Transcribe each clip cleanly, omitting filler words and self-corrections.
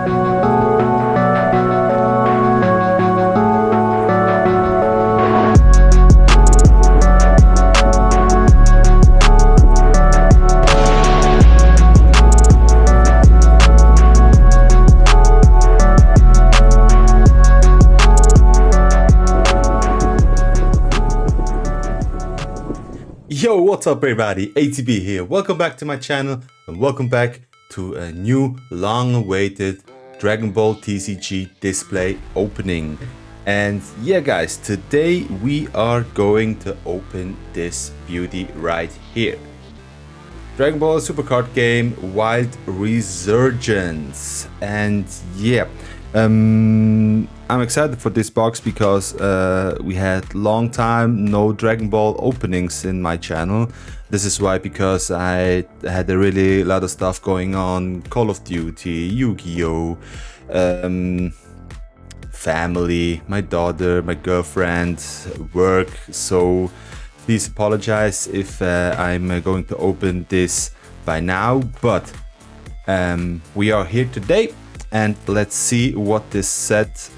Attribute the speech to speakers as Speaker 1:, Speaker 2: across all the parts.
Speaker 1: Yo, what's up everybody, ATB here. Welcome back to my channel and welcome back to a new long-awaited Dragon Ball TCG Display opening. And yeah guys, today we are going to open this beauty right here. Dragonball Super Card Game Wild Resurgence. And yeah, I'm excited for this box because we had long time no Dragon Ball openings in my channel. This is why, because I had a really lot of stuff going on, Call of Duty, Yu-Gi-Oh, family, my daughter, my girlfriend, work. So please apologize if I'm going to open this by now, but we are here today. And let's see what this set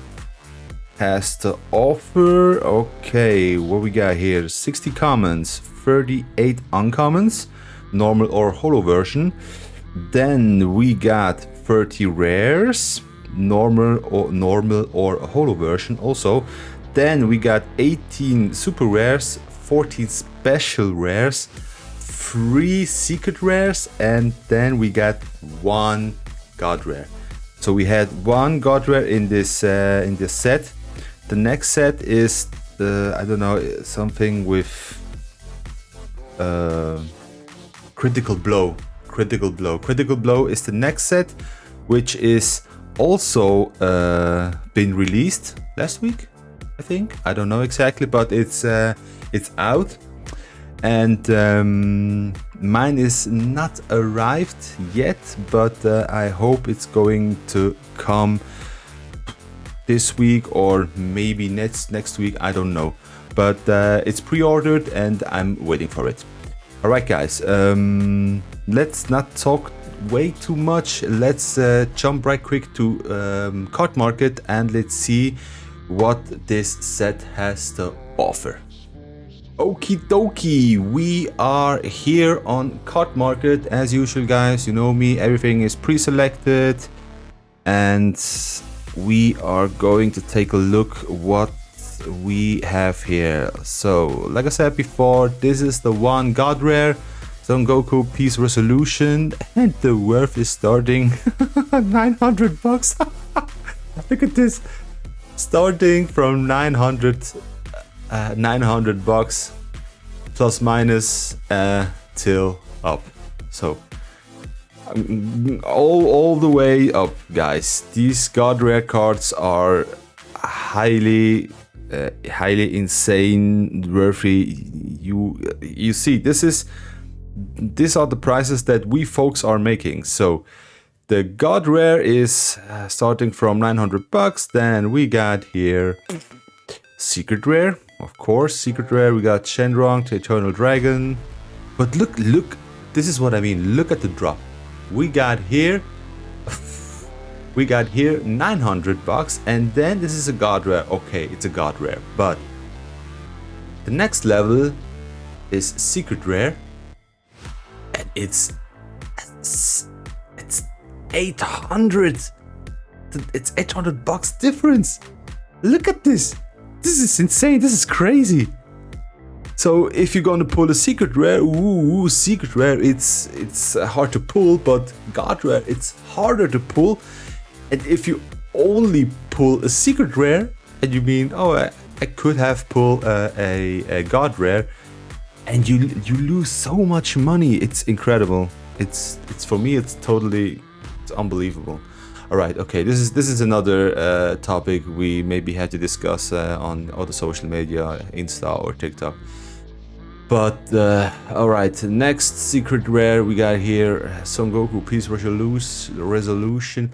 Speaker 1: has to offer. Okay, what we got here? 60 commons, 38 uncommons, normal or holo version. Then we got 30 rares, normal or holo version also. Then we got 18 super rares, 14 special rares, 3 secret rares, and then we got 1 god rare. So we had 1 god rare in this set. The next set is I don't know, something with critical blow. Critical blow is the next set, which is also been released last week, I think. I don't know exactly, but it's out. And mine is not arrived yet, but I hope it's going to come this week or maybe next week, I don't know. But it's pre-ordered and I'm waiting for it. Alright guys, let's not talk way too much. Let's jump right quick to Card Market and let's see what this set has to offer. Okie dokie, we are here on Card Market as usual guys, you know me, everything is pre-selected and we are going to take a look what we have here. So like I said before, this is the 1 god rare, Son Goku Peace Resolution, and the worth is starting 900 bucks. Look at this, starting from 900 bucks plus minus till up. So all the way up guys. These god rare cards are highly insane worthy. You see, these are the prices that we folks are making. So the god rare is starting from 900 bucks. Then we got here secret rare, of course, secret rare. We got Shenron to Eternal Dragon. But look, this is what I mean. Look at the drop. We got here 900 bucks, and then this is a god rare. Okay, it's a god rare, but the next level is secret rare, and it's 800. It's 800 bucks difference. Look at this. This is insane. This is crazy. So if you're gonna pull a secret rare, secret rare, it's hard to pull, but god rare, it's harder to pull. And if you only pull a secret rare, and you mean, oh, I could have pulled a god rare, and you lose so much money. It's incredible. It's for me, it's unbelievable. All right, okay, this is another topic we maybe have to discuss on other social media, Insta or TikTok. But all right, next secret rare we got here, Son Goku Peace Resolution.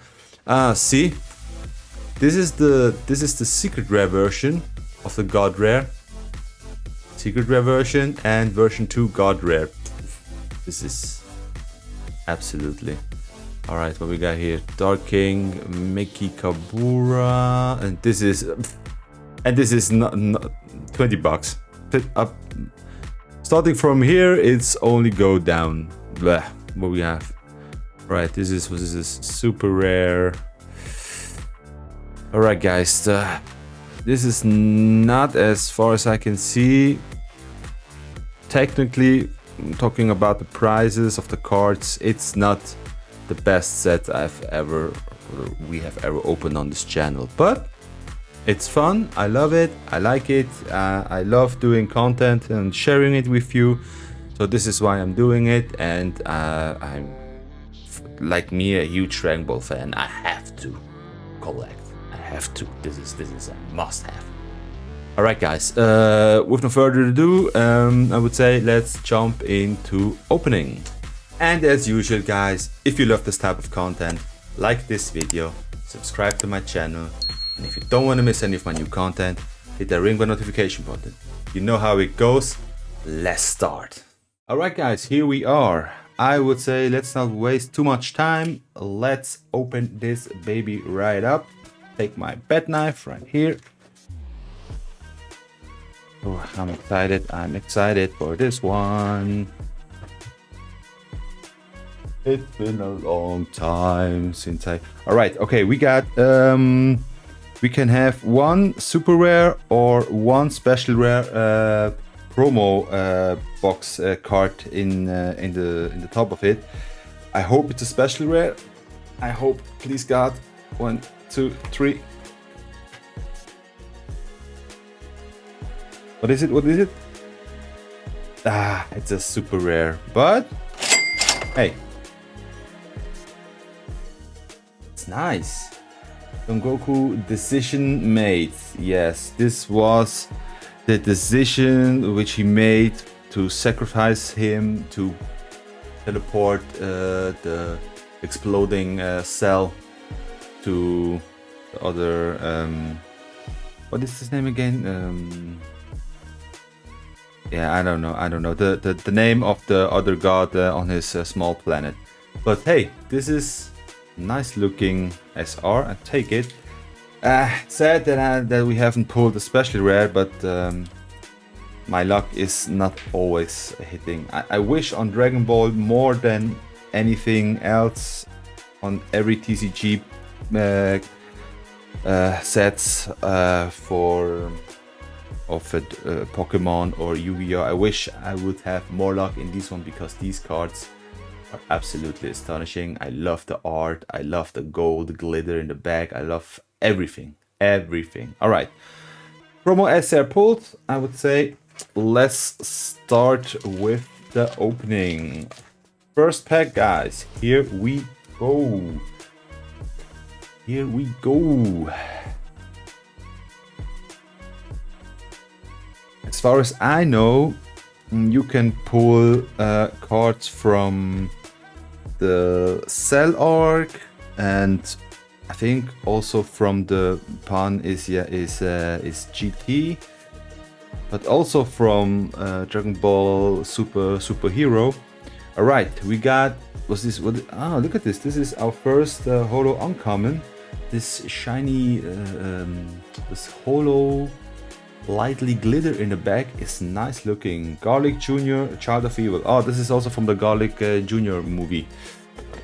Speaker 1: See, this is the secret rare version of the god rare. Secret rare version and version 2 god rare. This is absolutely All right, what we got here? Dark King, Mickey Kabura, and this is not 20 bucks. Up, starting from here, it's only go down. Blah, what we have? Right, this is super rare. All right, guys, this is not, as far as I can see. Technically, talking about the prices of the cards, it's not the best set we have ever opened on this channel, but it's fun. I love it. I like it. I love doing content and sharing it with you. So this is why I'm doing it, and I'm, like me, a huge Dragon Ball fan. I have to collect. I have to. This is a must-have. All right, guys. With no further ado, I would say let's jump into opening. And as usual, guys, if you love this type of content, like this video, subscribe to my channel, and if you don't want to miss any of my new content, hit the ring bell notification button. You know how it goes. Let's start. All right, guys, here we are. I would say let's not waste too much time. Let's open this baby right up. Take my bed knife right here. Oh, I'm excited. I'm excited for this one. It's been a long time since All right, okay, we got we can have one super rare or one special rare promo box card in the top of it. I hope it's a special rare. I hope, please God. 1, 2, 3. What is it? What is it? Ah, it's a super rare, but hey. It's nice. Son Goku decision made. Yes, this was the decision which he made to sacrifice him to teleport the exploding cell to the other. What is his name again? Yeah, I don't know. The name of the other god on his small planet. But hey, this is nice looking SR. I take it. Sad that we haven't pulled a special rare, but my luck is not always hitting. I wish on Dragon Ball more than anything else, on every TCG sets for Pokemon or Yu-Gi-Oh! I wish I would have more luck in this one, because these cards are absolutely astonishing. I love the art. I love the gold glitter in the back. I love everything. Everything. All right. Promo SR pulled. I would say let's start with the opening. First pack, guys. Here we go. Here we go. As far as I know, you can pull cards from the Cell arc, and I think also from the Pan is GT, but also from Dragon Ball Super Hero. All right, we got, what's this? What? Ah, look at this. This is our first holo uncommon. This shiny, this holo lightly glitter in the back is nice looking. Garlic Jr., Child of Evil. Oh, this is also from the Garlic Jr. movie.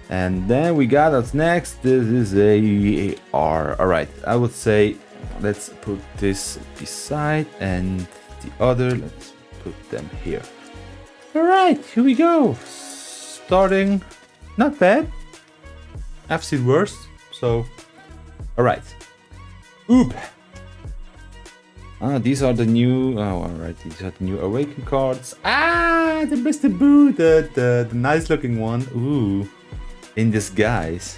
Speaker 1: And then we got us next. This is a R. All right, I would say let's put this beside, and the other, let's put them here. All right, here we go. Starting, not bad. I've seen worse. So, all right. Oop. Ah, these are the new. Oh, all right. These are the new Awaken cards. Ah, the Mr. Boo, the nice looking one. Ooh, in disguise.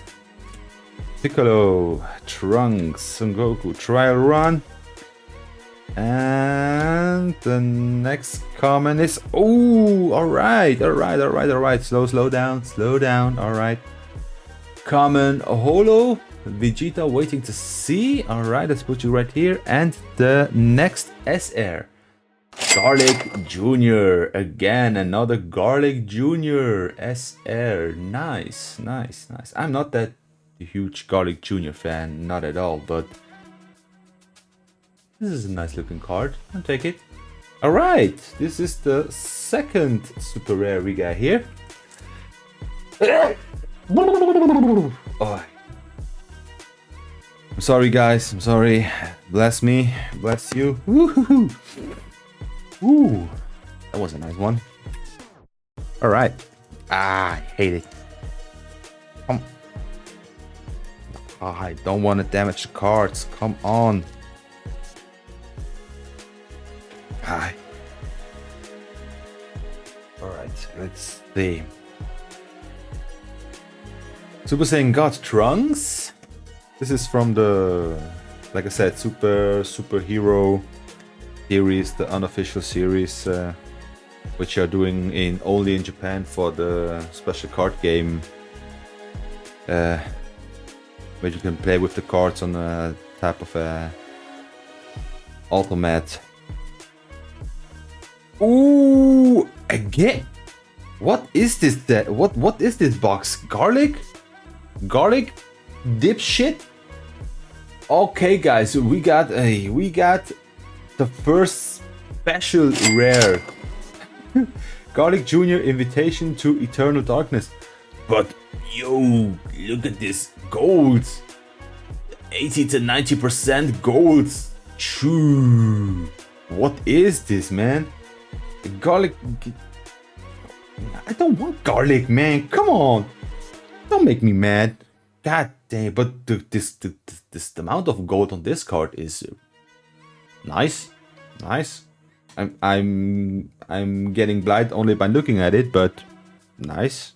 Speaker 1: Piccolo, Trunks, Son Goku, Trial Run, and the next common is. Oh, all right. Slow down. All right. Common holo. Vegeta waiting to see. All right, let's put you right here. And the next SR. Garlic Jr. Again, another Garlic Jr. SR. Nice, nice, nice. I'm not that huge Garlic Jr. fan, not at all, but this is a nice looking card. I'll take it. Alright, this is the second super rare we got here. Oh. I'm sorry guys, I'm sorry. Bless me, bless you. Woo-hoo-hoo. Ooh, that was a nice one. Alright. I hate it. I don't want to damage the cards. Come on. Hi. Alright, let's see. Super Saiyan God Trunks. This is from the, like I said, superhero series, the unofficial series, which are doing only in Japan for the special card game, where you can play with the cards on a type of a automat. Ooh, again! What is this? What is this box? Garlic dipshit. Okay, guys, we got the first special rare. Garlic Jr. Invitation to Eternal Darkness. But yo, look at this gold. 80 to 90% gold. Choo. What is this, man? Garlic. I don't want garlic, man. Come on. Don't make me mad. God damn. But this amount of gold on this card is nice. Nice. I'm getting blind only by looking at it, but nice.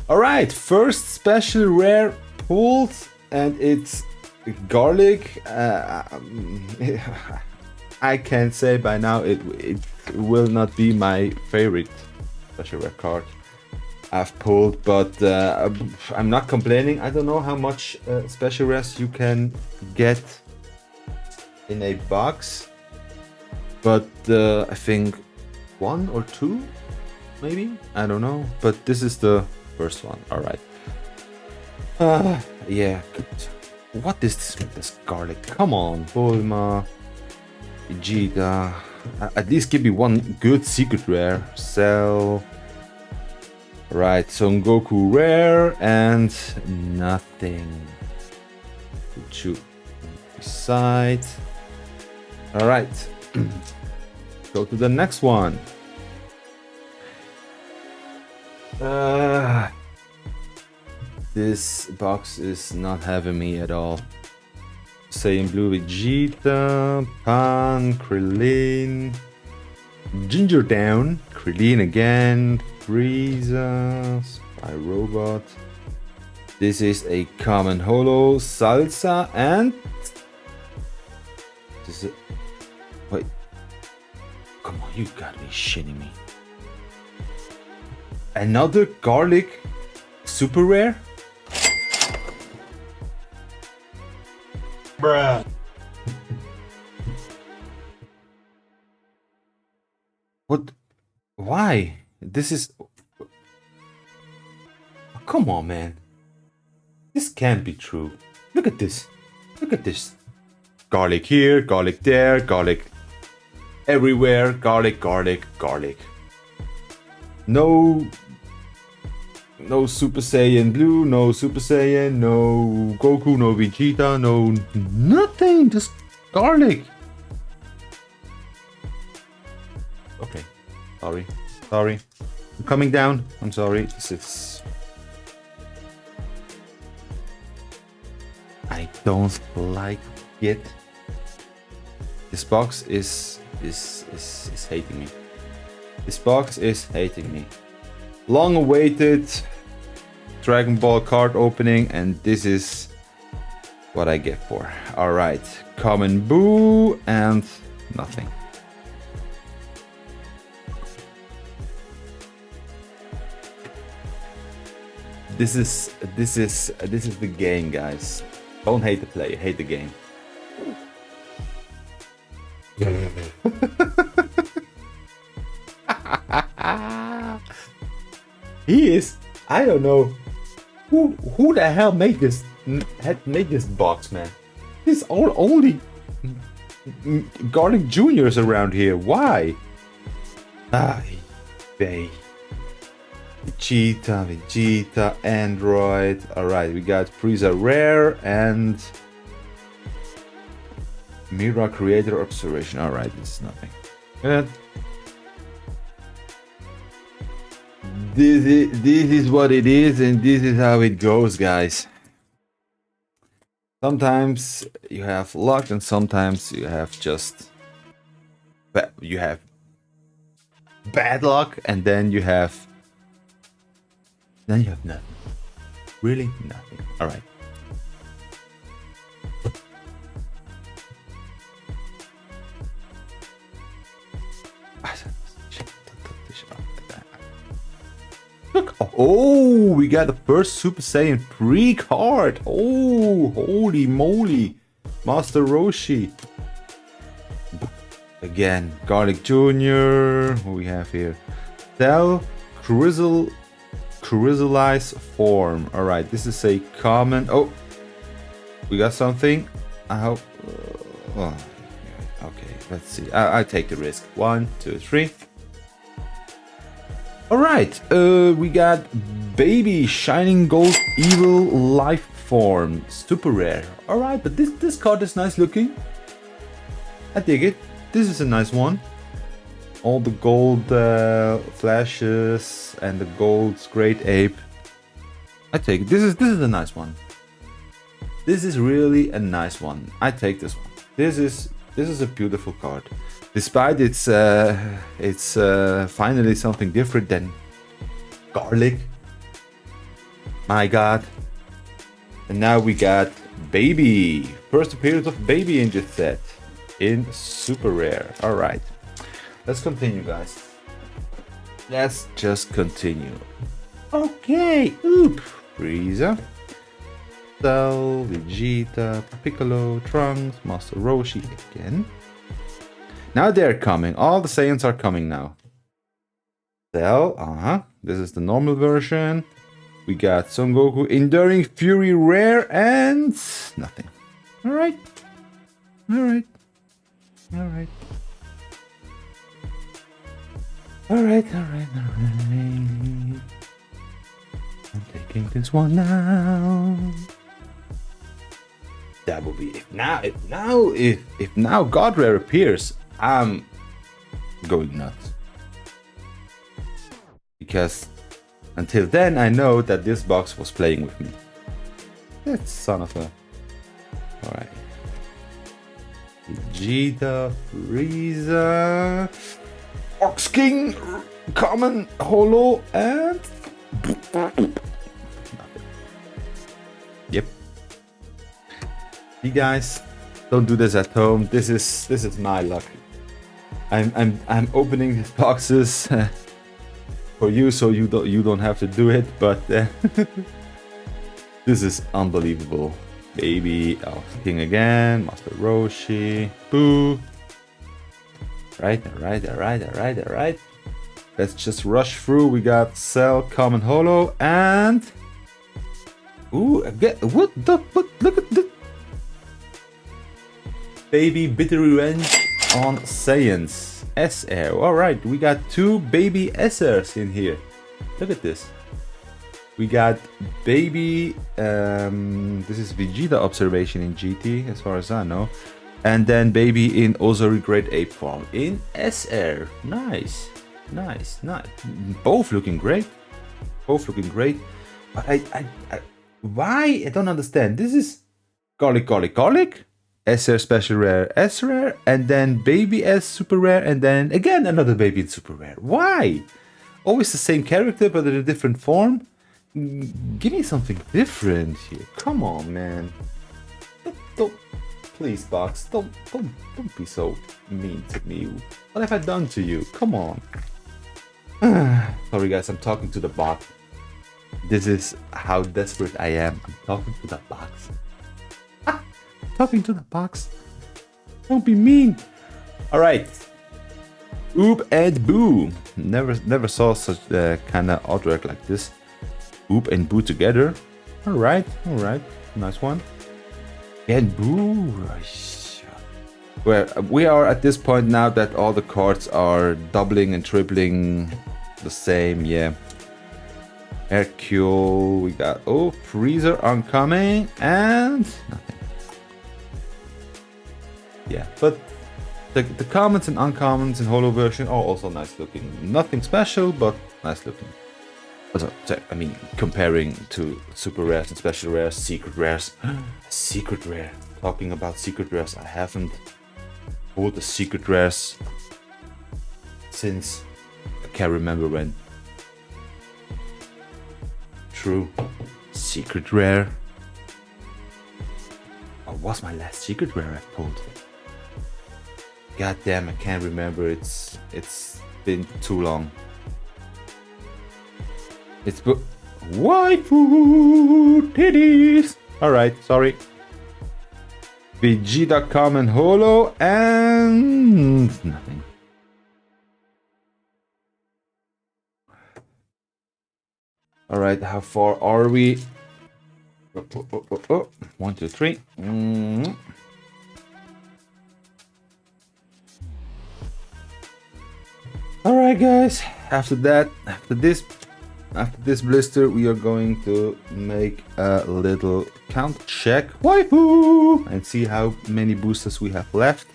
Speaker 1: Alright, first special rare pulled, and it's garlic. I can say by now it will not be my favorite special rare card I've pulled, but I'm not complaining. I don't know how much special rares you can get in a box, but I think 1 or 2 maybe, I don't know, but this is the first one. All right. Yeah, what is this with this garlic? Come on, Bulma, Vegeta, at least give me one good secret rare. Cell. Right, Son Goku rare and nothing. Shoot beside. All right, go to the next one. This box is not having me at all. Saiyan Blue Vegeta, Pan, Krillin, Ginger Down, Krillin again, Frieza, Spy Robot. This is a common holo, Salsa, and this is wait. Come on, you gotta be shitting me. Another garlic super rare? Bruh. What? Why? This is... Come on, man. This can't be true. Look at this. Look at this. Garlic here, garlic there, garlic everywhere. Garlic, garlic, garlic. No Super Saiyan Blue, no Super Saiyan, no Goku, no Vegeta, no nothing, just garlic. Okay, sorry. I'm coming down. I'm sorry. This is... I don't like it. This box is hating me. This box is hating me. Long awaited Dragon Ball card opening, and this is what I get for. Alright, common Boo and nothing. This is the game, guys. Don't hate the player, hate the game. He is. I don't know who the hell made this box, man. This only Garlic Juniors around here. Why? Vegeta, Android. Alright, we got Frieza Rare and Mira Creator Observation. Alright, this is nothing. Good. This is what it is, and this is how it goes, guys. Sometimes you have luck, and sometimes you have just bad luck, and then you have nothing. Really nothing. All right. Look! Oh, we got the first Super Saiyan 3 card. Oh, holy moly! Master Roshi. Again, Garlic Jr. Who we have here? Cell Crystallized Form. All right, this is a common. Oh, we got something. I hope. Okay, let's see. I take the risk. 1, 2, 3. Alright, we got Baby Shining Gold Evil Life Form. Super rare. Alright, but this card is nice looking. I dig it. This is a nice one. All the gold flashes and the gold great ape. I take it. This is a nice one. This is really a nice one. I take this one. This is a beautiful card. Despite it's finally something different than garlic. My god. And now we got Baby. First appearance of Baby in this set. In super rare. Alright. Let's continue, guys. Let's just continue. Okay. Oop. Frieza. Cell, Vegeta, Piccolo, Trunks, Master Roshi again. Now they're coming. All the Saiyans are coming now. Cell, this is the normal version. We got Son Goku, Enduring Fury Rare, and nothing. Alright. Alright. Alright. Alright. I'm taking this one now. That will be if now God Rare appears. I'm going nuts. Because until then I know that this box was playing with me. That son of a... Alright. Vegeta, Frieza, Ox King, Common, Holo, and... Yep. You guys, don't do this at home. This is my luck. I'm opening these boxes for you, so you don't have to do it. But this is unbelievable. Baby, King again, Master Roshi, Boo. Right. Let's just rush through. We got Cell, Common, Holo, and again, what? Look at this. Baby Bitter Revenge on Saiyans. SR. Alright, we got two baby SRs in here. Look at this. We got baby, this is Vegeta Observation in GT, as far as I know. And then baby in Ozori Great Ape form in SR. Nice. Both looking great. But why? I don't understand. This is Garlic. SR Special Rare, S Rare, and then Baby S Super Rare, and then again another Baby in Super Rare. Why? Always the same character, but in a different form? Give me something different here. Come on, man. Don't please, box. Don't be so mean to me. What have I done to you? Come on. Sorry, guys. I'm talking to the bot. This is how desperate I am. I'm talking to the box. Talking to the box. Don't be mean. All right. Oop and Boo. Never saw such kind of artwork like this. Oop and Boo together. All right. Nice one. And Boo. Well, we are at this point now that all the cards are doubling and tripling the same. Yeah. Hercule. We got Freezer oncoming and nothing. Yeah, but the commons and uncommons in holo version are also nice looking. Nothing special, but nice looking. Also, I mean, comparing to super rares and special rares, secret rares. Secret rare. Talking about secret rares, I haven't pulled the secret rares since I can't remember when. True. Secret rare. What was my last secret rare I pulled? God damn, I can't remember. It's been too long. It's waifu titties. All right, sorry. VG.com and holo and nothing. All right, how far are we? 1, 2, 3. Alright guys, after this blister, we are going to make a little count check waifu and see how many boosters we have left.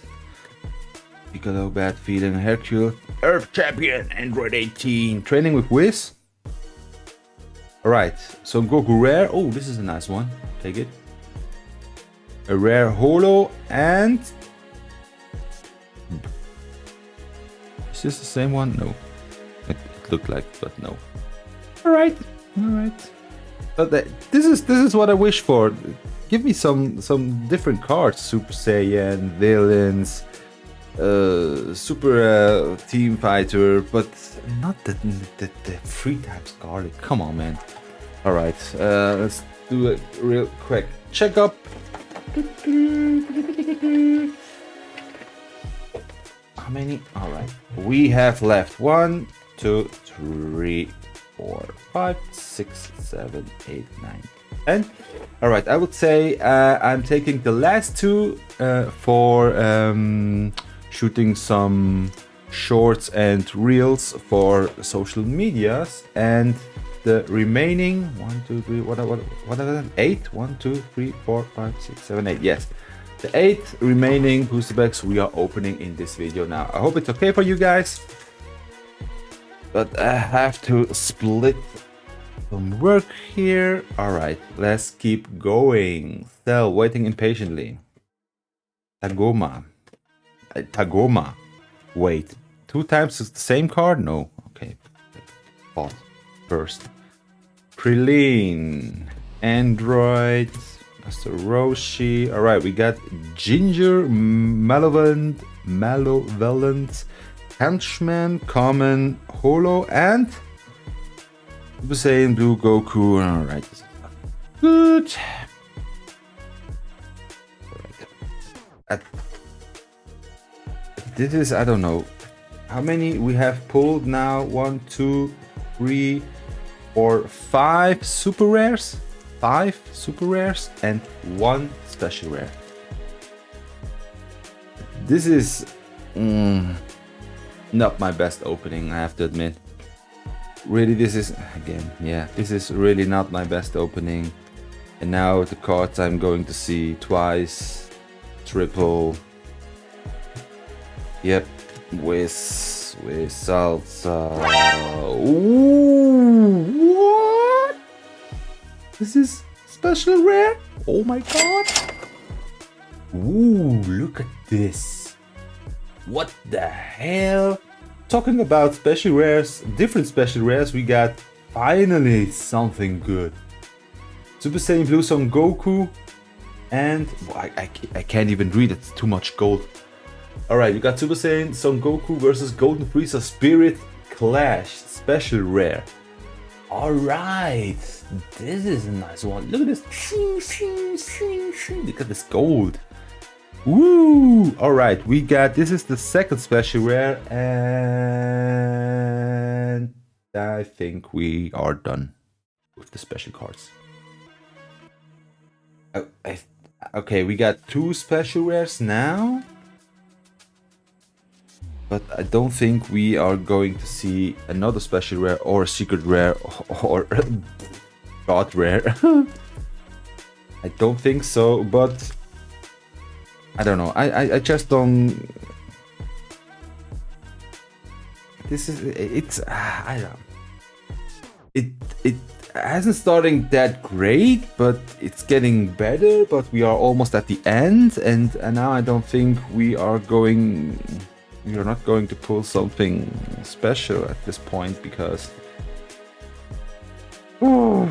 Speaker 1: Piccolo, Bad Feeling, Hercule, Earth Champion, Android 18, Training with Wiz. Alright, so Goku Rare, this is a nice one, take it. A rare holo and... Is this the same one? No. It looked like, but no. Alright. But this is what I wish for. Give me some different cards. Super Saiyan, villains, super team fighter, but not the 3 times garlic. Come on, man. Alright, let's do a real quick checkup. How many? All right, we have left 1, 2, 3, 4, 5, 6, 7, 8, 9, 10. All right, I would say I'm taking the last 2 for shooting some shorts and reels for social medias, and the remaining 1, 2, 3, what are that? 8? 1, 2, 3, 4, 5, 6, 7, 8. Yes. The 8 remaining booster packs we are opening in this video now. I hope it's okay for you guys. But I have to split some work here. Alright, let's keep going. Still waiting impatiently. Tagoma. Wait, 2 times is the same card? No. Okay. Pause. First. Praline. Android. Master Roshi. Alright, we got Ginger, Malevolent, Henchman, Common, Holo, and Super Saiyan Blue Goku. Alright, this is good. Alright. This is, I don't know how many we have pulled now. 1, 2, 3, 4, 5 super rares. 5 super rares and 1 special rare. This is not my best opening, I have to admit. Really, this is really not my best opening. And now the cards I'm going to see twice, triple. Yep, with salsa. Ooh, what? This is special rare? Oh my god. Ooh, look at this. What the hell? Talking about special rares, different special rares, we got finally something good. Super Saiyan Blue Son Goku and I can't even read, it's too much gold. Alright, you got Super Saiyan Son Goku versus Golden Frieza Spirit Clash special rare. Alright, this is a nice one. Look at this. Look at this gold. Woo! Alright, we got, this is the second special rare, and I think we are done with the special cards. Okay, we got 2 special rares now, but I don't think we are going to see another special rare or a secret rare or god rare. I don't think so, but I don't know. I just don't. This is it's I don't. It hasn't starting that great, but it's getting better. But we are almost at the end, and now I don't think we are going. We are not going to pull something special at this point because. Oh,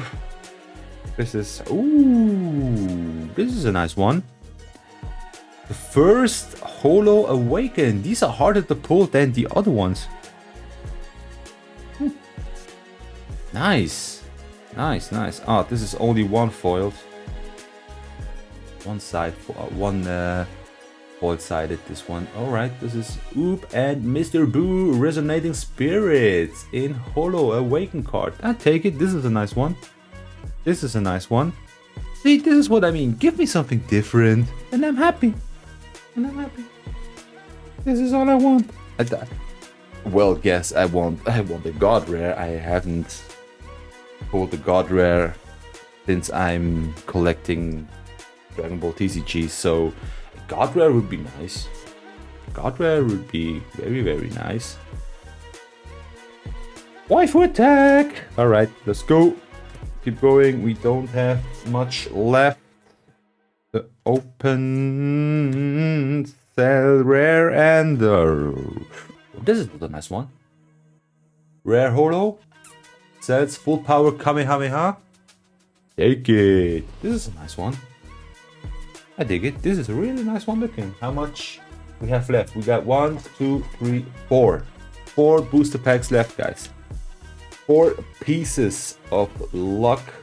Speaker 1: this is a nice one. The first Holo Awaken. These are harder to pull than the other ones. Nice. Nice. Ah, this is only one foiled. One side, one foiled sided, this one. Alright, this is Oop and Mr. Boo Resonating Spirits in Holo Awaken card. I take it. This is a nice one. This is a nice one. See, this is what I mean. Give me something different and I'm happy. This is all I want. Well, yes, I want the god rare. I haven't pulled the god rare since I'm collecting Dragonball TCG, so a god rare would be nice. God rare would be very, very nice. Waifu attack! Alright, let's go. Keep going. We don't have much left. The open sell rare and this is a nice one. Rare Holo sells full power Kamehameha. Take it. This is a nice one. I dig it. This is a really nice one looking. How much we have left? We got 1, 2, 3, 4. 4 booster packs left, guys. 4 pieces of luck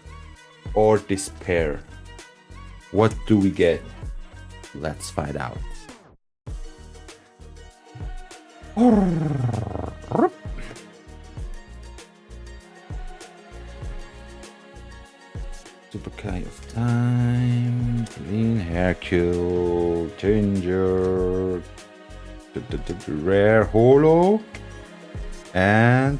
Speaker 1: or despair. What do we get? Let's find out. Super Kai of Time, Green Hercule, Ginger, the rare Holo, and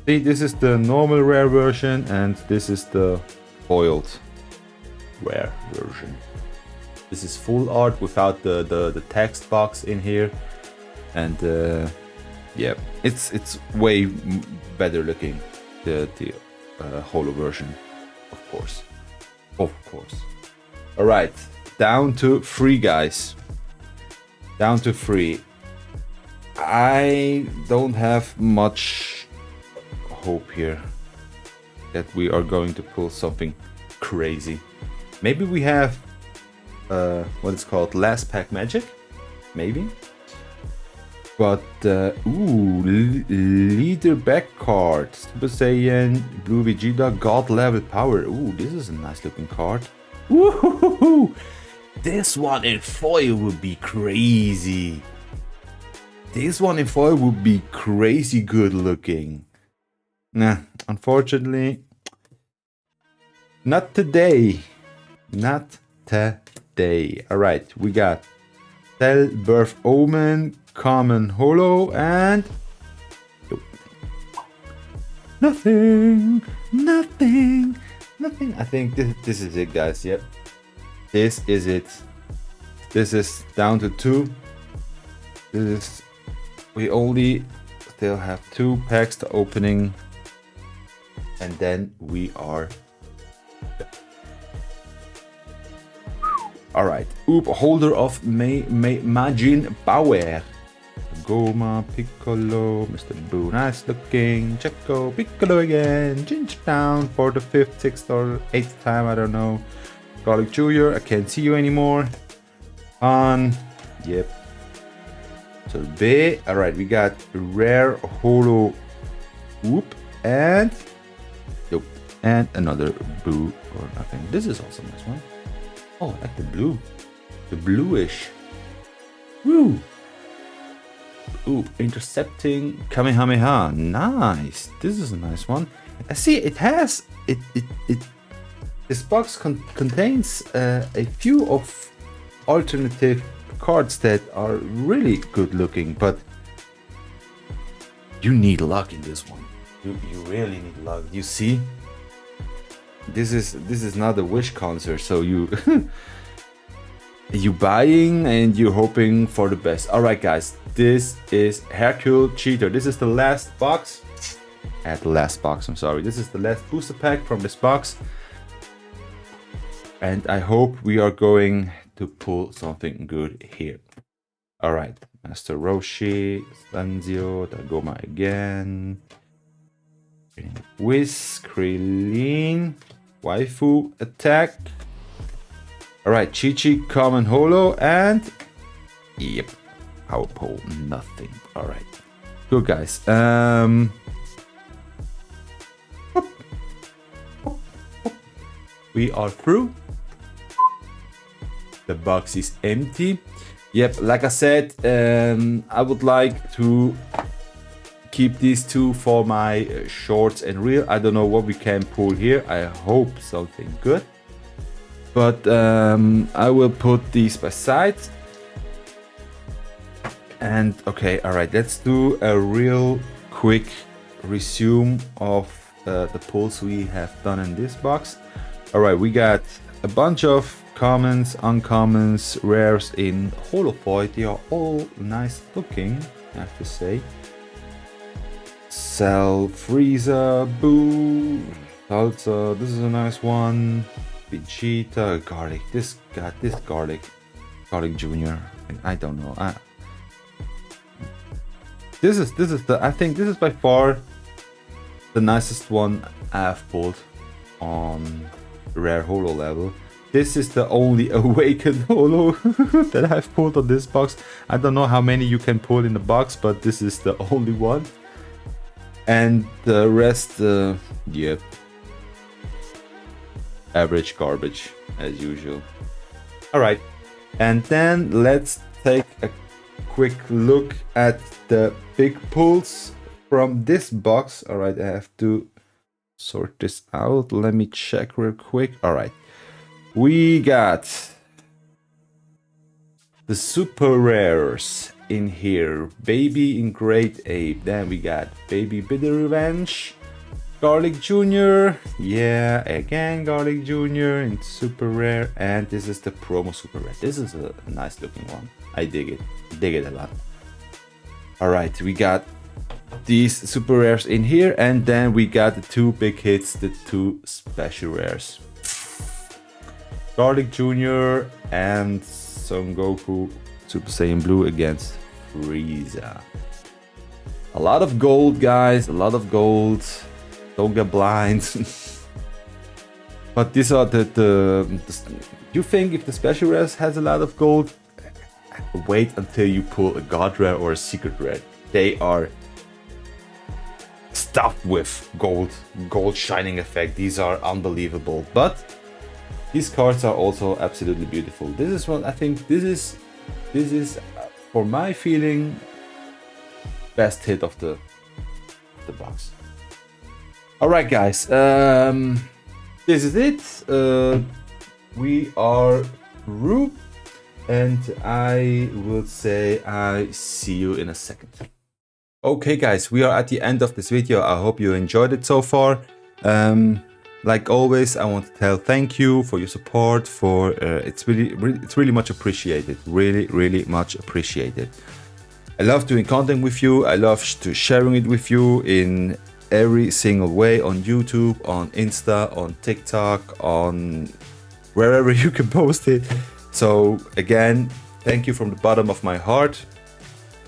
Speaker 1: see, this is the normal rare version, and this is the foiled rare version. This is full art without the text box in here, and yeah, it's way better looking, the Holo version, of course. All right, down to 3, guys. Down to 3. I don't have much hope here that we are going to pull something crazy. Maybe we have what is called last pack magic, maybe. But leader back card, Super Saiyan, Blue Vegeta, God level power. Ooh, this is a nice looking card. Woohoo! This one in foil would be crazy. This one in foil would be crazy good looking. Nah, unfortunately, not today. Not today. Alright, we got Cell Birth Omen, Common Holo, and nothing. I think this is it, guys. Yep, this is it. This is down to 2. We only still have 2 packs to opening, and then we are done. Alright, Oop, holder of Majin Power. Goma, Piccolo, Mr. Boo, nice looking. Checo, Piccolo again. Ginger down for the 5th, 6th, or 8th time, I don't know. Garlic Jr., I can't see you anymore. Yep. So B. Alright, we got rare Holo Oop and another Boo or nothing. This is also a nice one. Oh, I like the blue. The bluish Woo! Ooh, intercepting Kamehameha. Nice. This is a nice one. I see it has it. This box contains a few of alternative cards that are really good looking, but you need luck in this one. You really need luck. You see, this is not a wish concert, so you you buying and you're hoping for the best. All right, guys, this is Hercule Cheater. This is the last box. The last box. I'm sorry. This is the last booster pack from this box, and I hope we are going to pull something good here. All right, Master Roshi, Stanzio, Dagoma again, Whis, Krillin, Waifu Attack. All right, Chi-Chi, Common Holo, and yep, Power Pole, nothing. All right, good guys. We are through. The box is empty. Yep, like I said, I would like to keep these two for my shorts and reel. I don't know what we can pull here. I hope something good. But I will put these by side. And okay, all right, let's do a real quick resume of the pulls we have done in this box. All right, we got a bunch of commons, uncommons, rares in holofoil. They are all nice looking, I have to say. Cell, Frieza, Boo, Salsa, this is a nice one. Vegeta, Garlic, this Garlic Jr. I don't know. This is the, I think this is by far the nicest one I've pulled on rare holo level. This is the only awakened holo that I've pulled on this box. I don't know how many you can pull in the box, but this is the only one. And the rest, yep, average garbage as usual. All right, and then let's take a quick look at the big pulls from this box. All right, I have to sort this out. Let me check real quick. All right, we got the super rares in here. Baby in Great Ape. Then we got Baby Bitter Revenge, Garlic Jr. Yeah, again Garlic Jr. in super rare, and this is the promo super rare. This is a nice looking one. I dig it a lot. All right, we got these super rares in here, and then we got the two big hits, the two special rares. Garlic Jr. and Son Goku Super Saiyan Blue against Frieza. A lot of gold, guys, a lot of gold. Don't get blind. But these are the you think if the special rares has a lot of gold, wait until you pull a god rare or a secret rare. They are stuffed with gold shining effect. These are unbelievable, but these cards are also absolutely beautiful. This is what I think, this is for my feeling best hit of the box. All right, guys, this is it. We are through, and I will say I see you in a second. Okay, guys, we are at the end of this video. I hope you enjoyed it so far. Like always, I want to tell thank you for your support. It's really much appreciated. Really much appreciated. I love doing content with you. I love sharing it with you in every single way, on YouTube, on Insta, on TikTok, on wherever you can post it. So again, thank you from the bottom of my heart.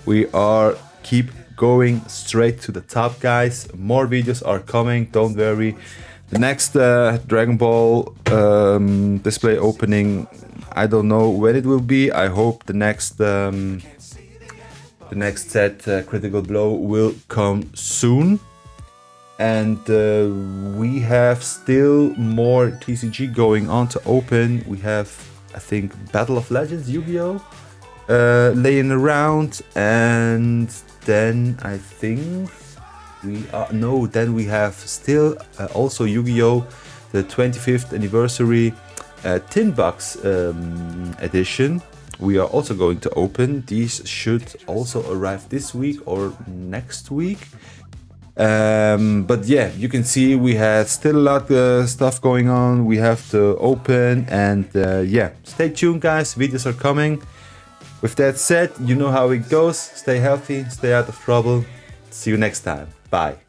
Speaker 1: We are keep going straight to the top, guys. More videos are coming, don't worry. The next Dragon Ball display opening, I don't know when it will be. I hope the next set, Critical Blow, will come soon. And we have still more TCG going on to open. We have, I think, Battle of Legends, Yu-Gi-Oh! laying around, and then I think then we have still also Yu-Gi-Oh! The 25th anniversary tin box edition. We are also going to open. These should also arrive this week or next week. But yeah, you can see we had still a lot of stuff going on. We have to open, and yeah, stay tuned, guys. Videos are coming. With that said, you know how it goes. Stay healthy, stay out of trouble. See you next time. Bye.